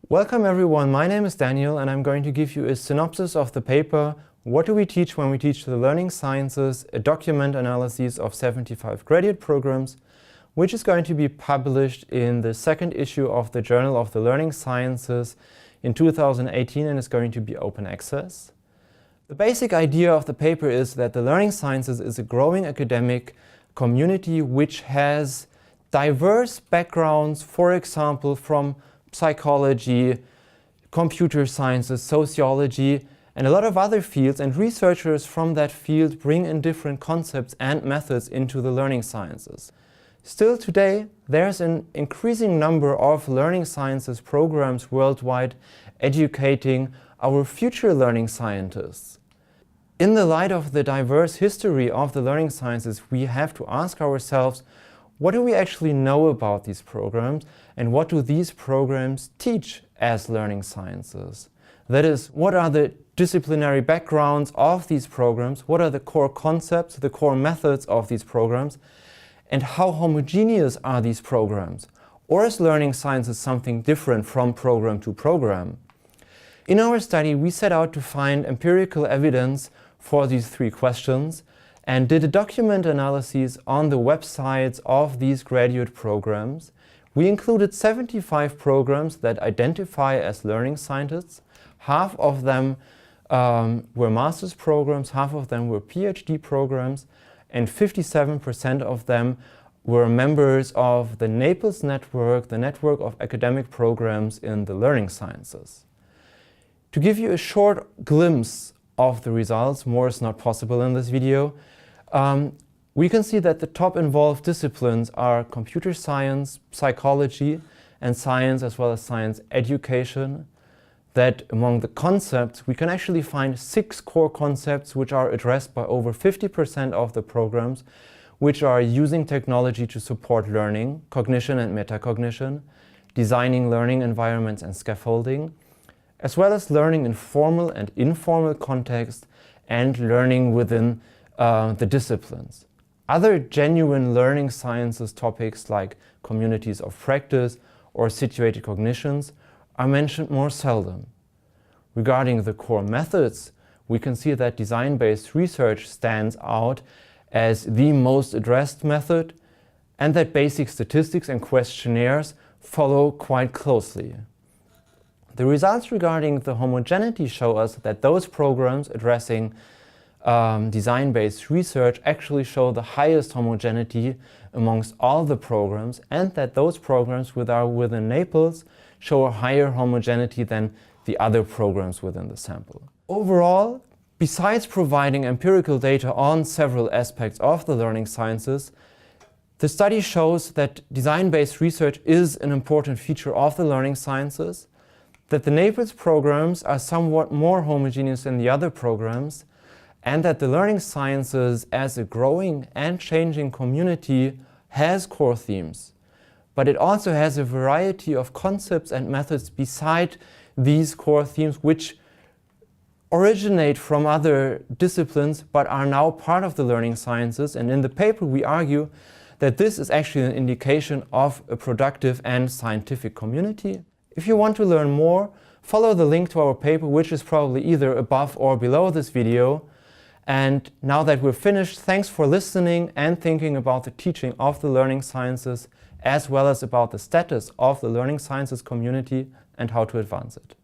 Welcome everyone, my name is Daniel and I'm going to give you a synopsis of the paper What do we teach when we teach the learning sciences? A document analysis of 75 graduate programs, which is going to be published in the second issue of the Journal of the Learning Sciences in 2018 and is going to be open access. The basic idea of the paper is that the learning sciences is a growing academic community which has diverse backgrounds, for example, from psychology, computer sciences, sociology, and a lot of other fields, and researchers from that field bring in different concepts and methods into the learning sciences. Still today, there's an increasing number of learning sciences programs worldwide educating our future learning scientists. In the light of the diverse history of the learning sciences, we have to ask ourselves, what do we actually know about these programs and what do these programs teach as learning sciences? That is, what are the disciplinary backgrounds of these programs, what are the core concepts, the core methods of these programs, and how homogeneous are these programs? Or is learning sciences something different from program to program? In our study, we set out to find empirical evidence for these three questions and did a document analysis on the websites of these graduate programs. We included 75 programs that identify as learning scientists. Half of them were master's programs, half of them were PhD programs, and 57% of them were members of the NAPLES network, the network of academic programs in the learning sciences. To give you a short glimpse of the results, more is not possible in this video, we can see that the top involved disciplines are computer science, psychology, and science, as well as science education. That among the concepts, we can actually find 6 core concepts which are addressed by over 50% of the programs, which are using technology to support learning, cognition and metacognition, designing learning environments and scaffolding, as well as learning in formal and informal context and learning within the disciplines. Other genuine learning sciences topics like communities of practice or situated cognitions are mentioned more seldom. Regarding the core methods, we can see that design-based research stands out as the most addressed method and that basic statistics and questionnaires follow quite closely. The results regarding the homogeneity show us that those programs addressing design-based research actually show the highest homogeneity amongst all the programs, and that those programs within NAPLES show a higher homogeneity than the other programs within the sample. Overall, besides providing empirical data on several aspects of the learning sciences, the study shows that design-based research is an important feature of the learning sciences, that the NAPLES programs are somewhat more homogeneous than the other programs, and that the learning sciences as a growing and changing community has core themes. But it also has a variety of concepts and methods beside these core themes which originate from other disciplines but are now part of the learning sciences. And in the paper we argue that this is actually an indication of a productive and scientific community. If you want to learn more, follow the link to our paper, which is probably either above or below this video. And now that we're finished, thanks for listening and thinking about the teaching of the learning sciences, as well as about the status of the learning sciences community and how to advance it.